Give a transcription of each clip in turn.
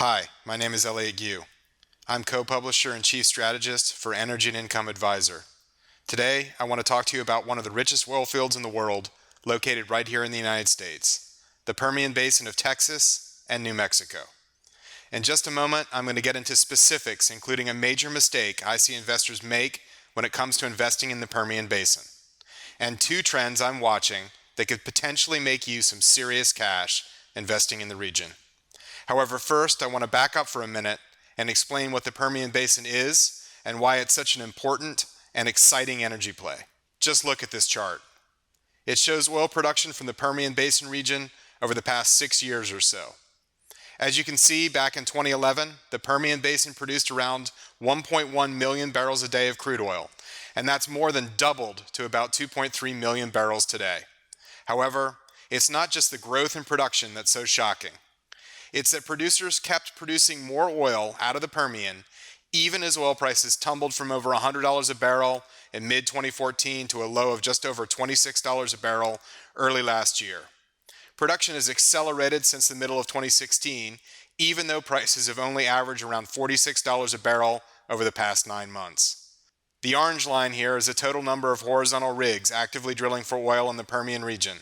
Hi, my name is Elliot Gu. I'm co-publisher and chief strategist for Energy and Income Advisor. Today, I want to talk to you about one of the richest oil fields in the world, located right here in the United States, the Permian Basin of Texas and New Mexico. In just a moment, I'm going to get into specifics, including a major mistake I see investors make when it comes to investing in the Permian Basin, and two trends I'm watching that could potentially make you some serious cash investing in the region. However, first, I want to back up for a minute and explain what the Permian Basin is and why it's such an important and exciting energy play. Just look at this chart. It shows oil production from the Permian Basin region over the past 6 years or so. As you can see, back in 2011, the Permian Basin produced around 1.1 million barrels a day of crude oil, and that's more than doubled to about 2.3 million barrels today. However, it's not just the growth in production that's so shocking. It's that producers kept producing more oil out of the Permian even as oil prices tumbled from over $100 a barrel in mid-2014 to a low of just over $26 a barrel early last year. Production has accelerated since the middle of 2016, even though prices have only averaged around $46 a barrel over the past 9 months. The orange line here is the total number of horizontal rigs actively drilling for oil in the Permian region,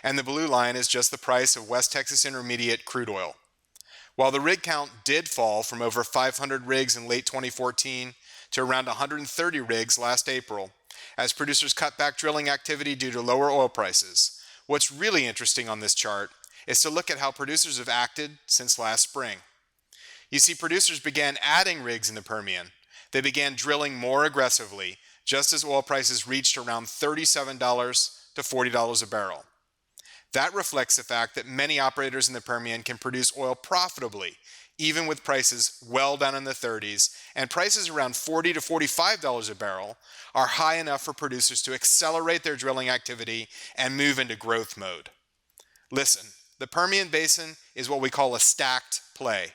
and the blue line is just the price of West Texas Intermediate crude oil. While the rig count did fall from over 500 rigs in late 2014 to around 130 rigs last April, as producers cut back drilling activity due to lower oil prices, what's really interesting on this chart is to look at how producers have acted since last spring. You see, producers began adding rigs in the Permian. They began drilling more aggressively, just as oil prices reached around $37 to $40 a barrel. That reflects the fact that many operators in the Permian can produce oil profitably, even with prices well down in the 30s, and prices around $40 to $45 a barrel are high enough for producers to accelerate their drilling activity and move into growth mode. Listen, the Permian Basin is what we call a stacked play.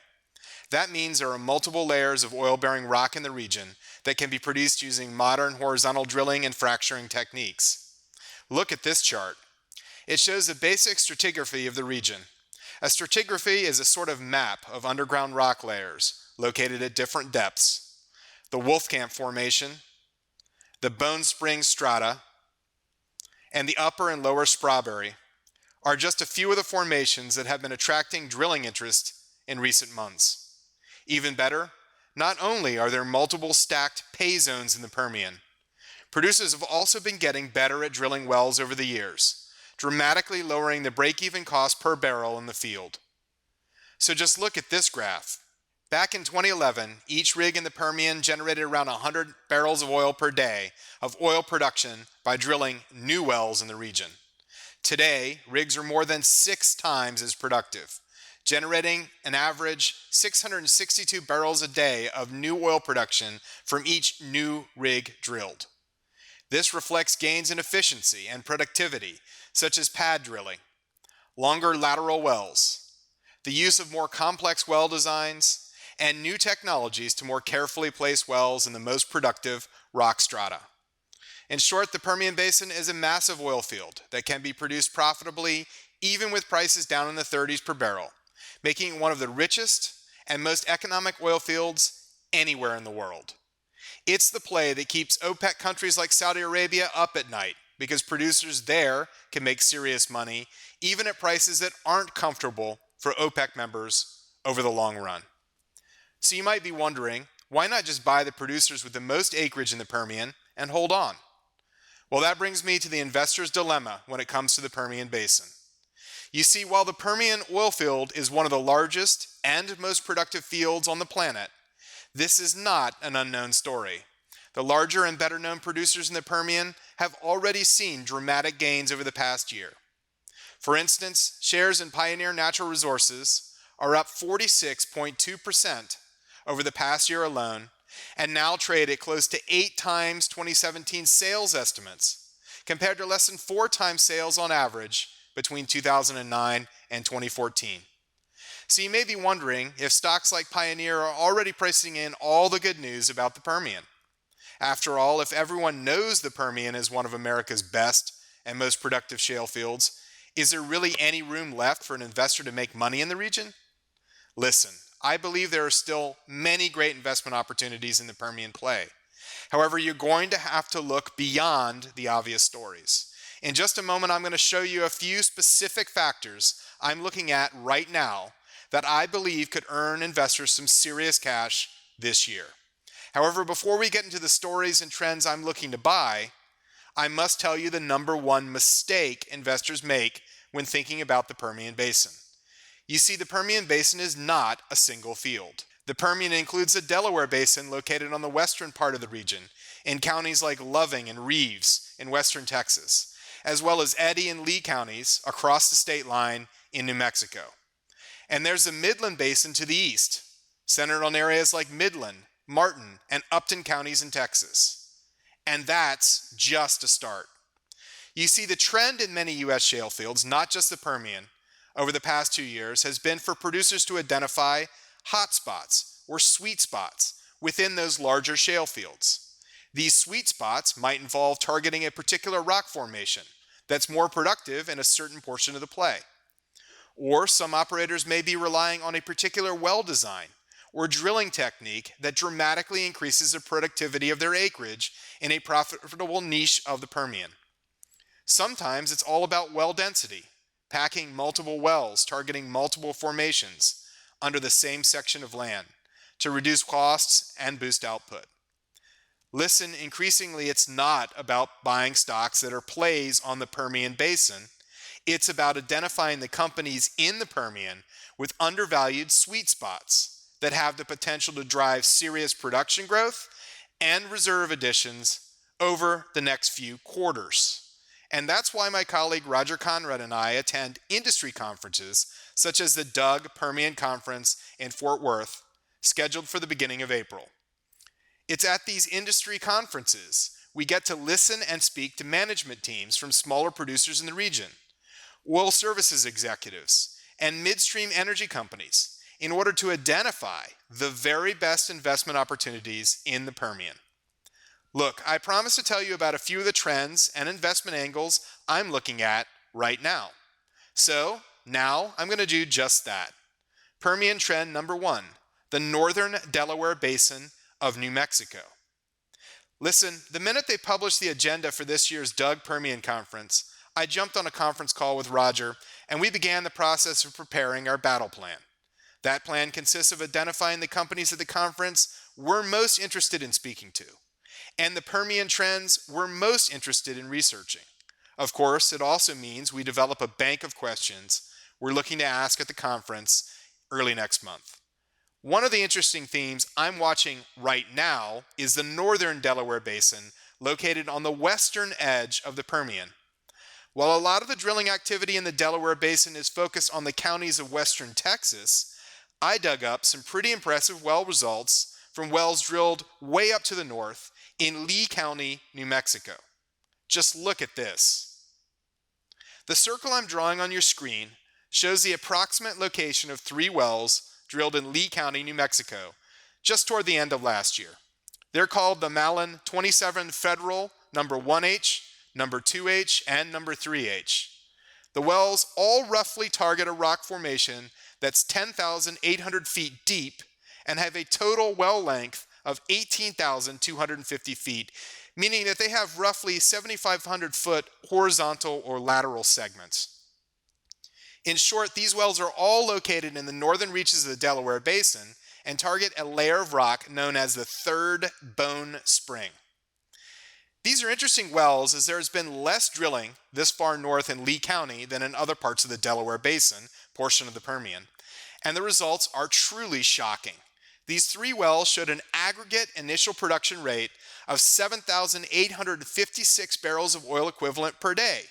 That means there are multiple layers of oil-bearing rock in the region that can be produced using modern horizontal drilling and fracturing techniques. Look at this chart. It shows the basic stratigraphy of the region. A stratigraphy is a sort of map of underground rock layers located at different depths. The Wolfcamp Formation, the Bone Spring Strata, and the Upper and Lower Strawberry are just a few of the formations that have been attracting drilling interest in recent months. Even better, not only are there multiple stacked pay zones in the Permian, producers have also been getting better at drilling wells over the years, dramatically lowering the break-even cost per barrel in the field. So just look at this graph. Back in 2011, each rig in the Permian generated around 100 barrels of oil per day of oil production by drilling new wells in the region. Today, rigs are more than 6 times as productive, generating an average 662 barrels a day of new oil production from each new rig drilled. This reflects gains in efficiency and productivity, such as pad drilling, longer lateral wells, the use of more complex well designs, and new technologies to more carefully place wells in the most productive rock strata. In short, the Permian Basin is a massive oil field that can be produced profitably even with prices down in the 30s per barrel, making it one of the richest and most economic oil fields anywhere in the world. It's the play that keeps OPEC countries like Saudi Arabia up at night, because producers there can make serious money, even at prices that aren't comfortable for OPEC members over the long run. So you might be wondering, why not just buy the producers with the most acreage in the Permian and hold on? Well, that brings me to the investor's dilemma when it comes to the Permian Basin. You see, while the Permian oil field is one of the largest and most productive fields on the planet, this is not an unknown story. The larger and better known producers in the Permian have already seen dramatic gains over the past year. For instance, shares in Pioneer Natural Resources are up 46.2% over the past year alone, and now trade at close to 8 times 2017 sales estimates, compared to less than 4 times sales on average between 2009 and 2014. So you may be wondering if stocks like Pioneer are already pricing in all the good news about the Permian. After all, if everyone knows the Permian is one of America's best and most productive shale fields, is there really any room left for an investor to make money in the region? Listen, I believe there are still many great investment opportunities in the Permian play. However, you're going to have to look beyond the obvious stories. In just a moment, I'm going to show you a few specific factors I'm looking at right now that I believe could earn investors some serious cash this year. However, before we get into the stories and trends I'm looking to buy, I must tell you the number one mistake investors make when thinking about the Permian Basin. You see, the Permian Basin is not a single field. The Permian includes the Delaware Basin located on the western part of the region, in counties like Loving and Reeves in western Texas, as well as Eddy and Lee counties across the state line in New Mexico. And there's the Midland Basin to the east, centered on areas like Midland, Martin, and Upton counties in Texas. And that's just a start. You see, the trend in many U.S. shale fields, not just the Permian, over the past 2 years has been for producers to identify hot spots or sweet spots within those larger shale fields. These sweet spots might involve targeting a particular rock formation that's more productive in a certain portion of the play. Or some operators may be relying on a particular well design or drilling technique that dramatically increases the productivity of their acreage in a profitable niche of the Permian. Sometimes it's all about well density, packing multiple wells, targeting multiple formations under the same section of land to reduce costs and boost output. Listen, increasingly it's not about buying stocks that are plays on the Permian Basin. It's about identifying the companies in the Permian with undervalued sweet spots that have the potential to drive serious production growth and reserve additions over the next few quarters. And that's why my colleague Roger Conrad and I attend industry conferences such as the Doug Permian Conference in Fort Worth, scheduled for the beginning of April. It's at these industry conferences we get to listen and speak to management teams from smaller producers in the region, oil services executives, and midstream energy companies in order to identify the very best investment opportunities in the Permian. Look, I promise to tell you about a few of the trends and investment angles I'm looking at right now. So now I'm going to do just that. Permian trend number 1, the northern Delaware Basin of New Mexico. Listen, the minute they published the agenda for this year's Doug Permian Conference, I jumped on a conference call with Roger and we began the process of preparing our battle plan. That plan consists of identifying the companies at the conference we're most interested in speaking to, and the Permian trends we're most interested in researching. Of course, it also means we develop a bank of questions we're looking to ask at the conference early next month. One of the interesting themes I'm watching right now is the northern Delaware Basin, located on the western edge of the Permian. While a lot of the drilling activity in the Delaware Basin is focused on the counties of western Texas, I dug up some pretty impressive well results from wells drilled way up to the north in Lee County, New Mexico. Just look at this. The circle I'm drawing on your screen shows the approximate location of 3 wells drilled in Lee County, New Mexico, just toward the end of last year. They're called the Malin 27 Federal number 1H, number 2H, and number 3H. The wells all roughly target a rock formation that's 10,800 feet deep and have a total well length of 18,250 feet, meaning that they have roughly 7,500 foot horizontal or lateral segments. In short, these wells are all located in the northern reaches of the Delaware Basin and target a layer of rock known as the Third Bone Spring. These are interesting wells as there has been less drilling this far north in Lee County than in other parts of the Delaware Basin portion of the Permian, and the results are truly shocking. These 3 wells showed an aggregate initial production rate of 7,856 barrels of oil equivalent per day.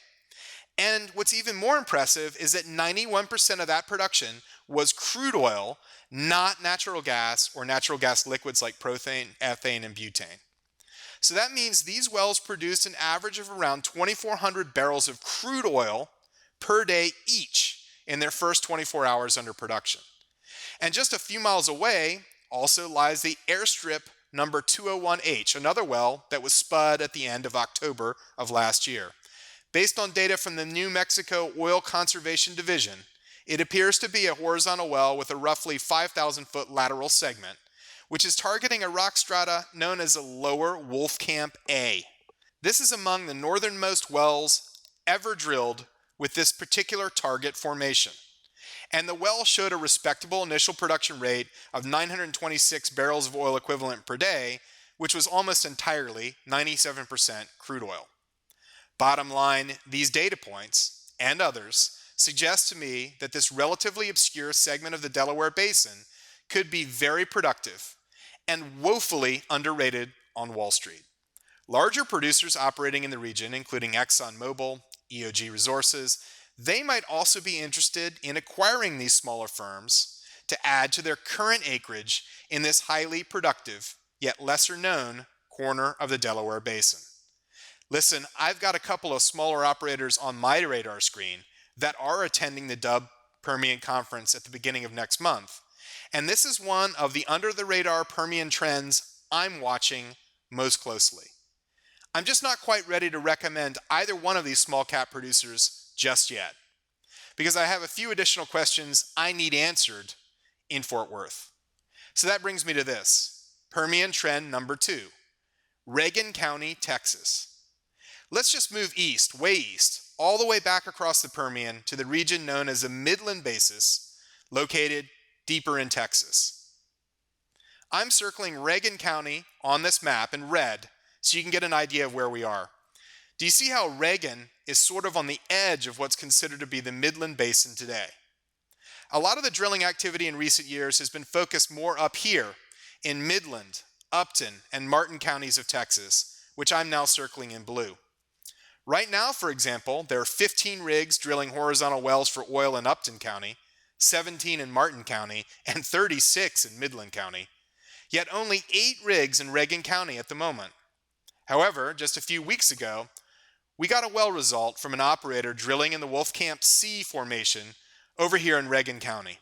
And what's even more impressive is that 91% of that production was crude oil, not natural gas or natural gas liquids like propane, ethane, and butane. So that means these wells produced an average of around 2,400 barrels of crude oil per day each in their first 24 hours under production. And just a few miles away also lies the airstrip number 201H, another well that was spud at the end of October of last year. Based on data from the New Mexico Oil Conservation Division, It appears to be a horizontal well with a roughly 5,000-foot lateral segment, which is targeting a rock strata known as a Lower Wolfcamp A. This is among the northernmost wells ever drilled with this particular target formation. And the well showed a respectable initial production rate of 926 barrels of oil equivalent per day, which was almost entirely 97% crude oil. Bottom line, these data points, and others, suggest to me that this relatively obscure segment of the Delaware Basin could be very productive and woefully underrated on Wall Street. Larger producers operating in the region, including ExxonMobil, EOG Resources, they might also be interested in acquiring these smaller firms to add to their current acreage in this highly productive, yet lesser known, corner of the Delaware Basin. Listen, I've got a couple of smaller operators on my radar screen that are attending the Permian Conference at the beginning of next month, and this is one of the under-the-radar Permian trends I'm watching most closely. I'm just not quite ready to recommend either one of these small cap producers just yet, because I have a few additional questions I need answered in Fort Worth. So that brings me to this, Permian trend number 2, Reagan County, Texas. Let's just move east, way east, all the way back across the Permian to the region known as the Midland Basin, located deeper in Texas. I'm circling Reagan County on this map in red so you can get an idea of where we are. Do you see how Reagan is sort of on the edge of what's considered to be the Midland Basin today? A lot of the drilling activity in recent years has been focused more up here in Midland, Upton, and Martin counties of Texas, which I'm now circling in blue. Right now, for example, there are 15 rigs drilling horizontal wells for oil in Upton County, 17 in Martin County, and 36 in Midland County, yet only 8 rigs in Reagan County at the moment. However, just a few weeks ago, we got a well result from an operator drilling in the Wolfcamp C formation over here in Reagan County.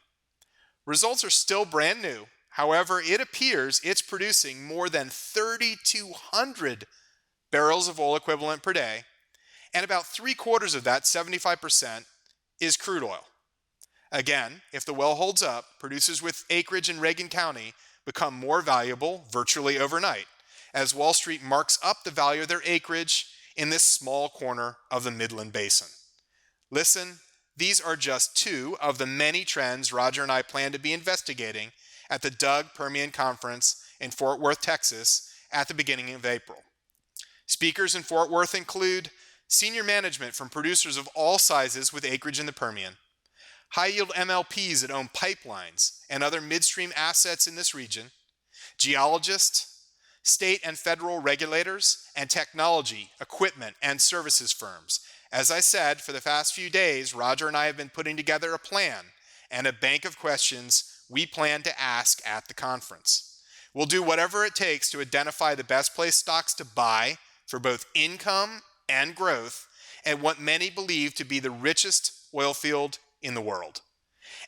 Results are still brand new. However, it appears it's producing more than 3,200 barrels of oil equivalent per day, and about 3/4 of that, 75%, is crude oil. Again, if the well holds up, producers with acreage in Reagan County become more valuable virtually overnight, as Wall Street marks up the value of their acreage in this small corner of the Midland Basin. Listen, these are just 2 of the many trends Roger and I plan to be investigating at the Permian Conference in Fort Worth, Texas, at the beginning of April. Speakers in Fort Worth include senior management from producers of all sizes with acreage in the Permian, high-yield MLPs that own pipelines and other midstream assets in this region, geologists, state and federal regulators, and technology, equipment, and services firms. As I said, for the past few days, Roger and I have been putting together a plan and a bank of questions we plan to ask at the conference. We'll do whatever it takes to identify the best placed stocks to buy for both income and growth at what many believe to be the richest oil field in the world.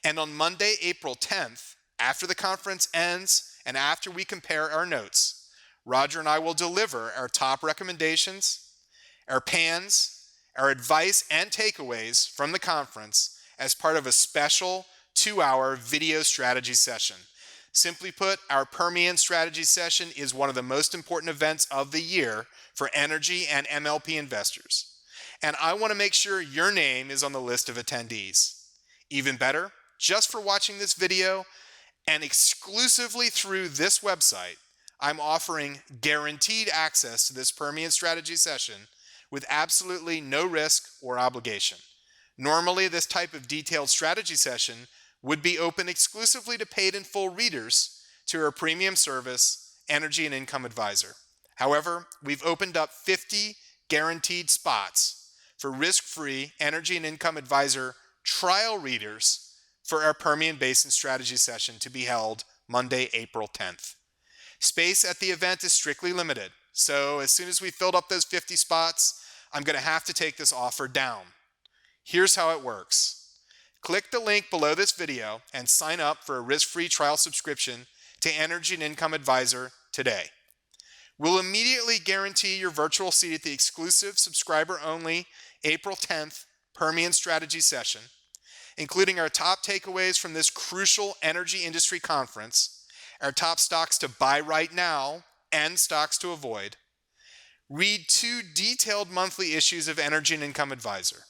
And on Monday, April 10th, after the conference ends and after we compare our notes, Roger and I will deliver our top recommendations, our pans, our advice and takeaways from the conference as part of a special 2-hour video strategy session. Simply put, our Permian strategy session is one of the most important events of the year for energy and MLP investors. And I want to make sure your name is on the list of attendees. Even better, just for watching this video and exclusively through this website, I'm offering guaranteed access to this Permian strategy session with absolutely no risk or obligation. Normally, this type of detailed strategy session would be open exclusively to paid in full readers to our premium service, Energy and Income Advisor. However, we've opened up 50 guaranteed spots for risk-free Energy and Income Advisor trial readers for our Permian Basin strategy session to be held Monday, April 10th. Space at the event is strictly limited, so as soon as we filled up those 50 spots, I'm going to have to take this offer down. Here's how it works. Click the link below this video and sign up for a risk-free trial subscription to Energy and Income Advisor today. We'll immediately guarantee your virtual seat at the exclusive subscriber-only April 10th Permian Strategy session. including our top takeaways from this crucial energy industry conference, our top stocks to buy right now and stocks to avoid. Read 2 detailed monthly issues of Energy and Income Advisor.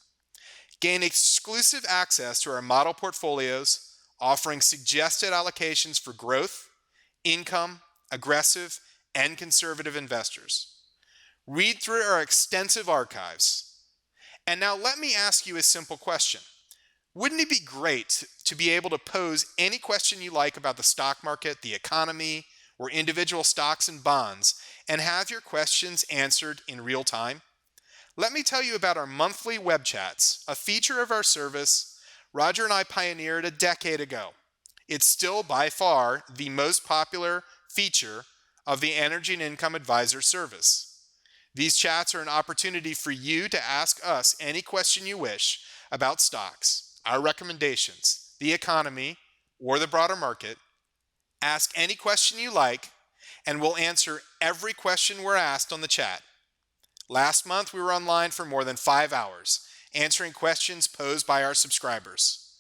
Gain exclusive access to our model portfolios, offering suggested allocations for growth, income, aggressive, and conservative investors. Read through our extensive archives. And now let me ask you a simple question. Wouldn't it be great to be able to pose any question you like about the stock market, the economy, or individual stocks and bonds, and have your questions answered in real time? Let me tell you about our monthly web chats, a feature of our service Roger and I pioneered a decade ago. It's still by far the most popular feature of the Energy and Income Advisor service. These chats are an opportunity for you to ask us any question you wish about stocks, our recommendations, the economy, or the broader market. Ask any question you like, and we'll answer every question we're asked on the chat. Last month, we were online for more than 5 hours, answering questions posed by our subscribers.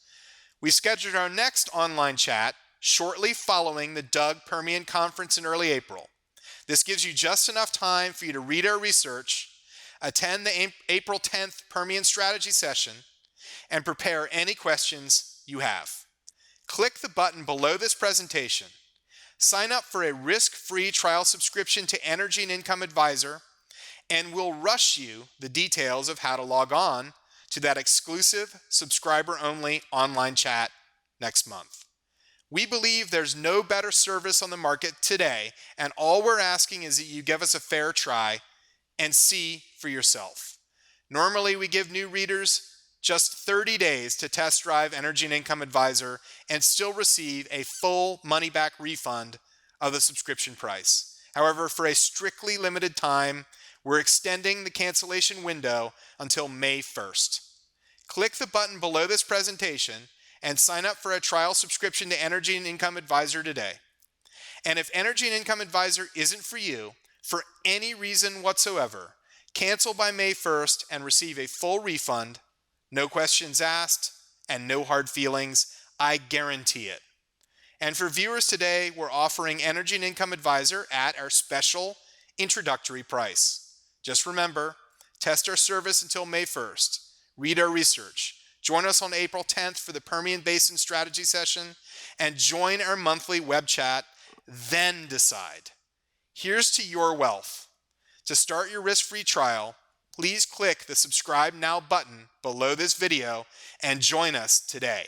We scheduled our next online chat shortly following the Doug Permian Conference in early April. This gives you just enough time for you to read our research, attend the April 10th Permian Strategy session, and prepare any questions you have. Click the button below this presentation. Sign up for a risk-free trial subscription to Energy and Income Advisor, and we'll rush you the details of how to log on to that exclusive subscriber-only online chat next month. We believe there's no better service on the market today, and all we're asking is that you give us a fair try and see for yourself. Normally, we give new readers just 30 days to test drive Energy and Income Advisor and still receive a full money-back refund of the subscription price. However, for a strictly limited time, we're extending the cancellation window until May 1st. Click the button below this presentation and sign up for a trial subscription to Energy and Income Advisor today. And if Energy and Income Advisor isn't for you, for any reason whatsoever, cancel by May 1st and receive a full refund, no questions asked, and no hard feelings. I guarantee it. And for viewers today, we're offering Energy and Income Advisor at our special introductory price. Just remember, test our service until May 1st. Read our research. Join us on April 10th for the Permian Basin strategy session, and join our monthly web chat, then decide. Here's to your wealth. To start your risk-free trial, please click the subscribe now button below this video and join us today.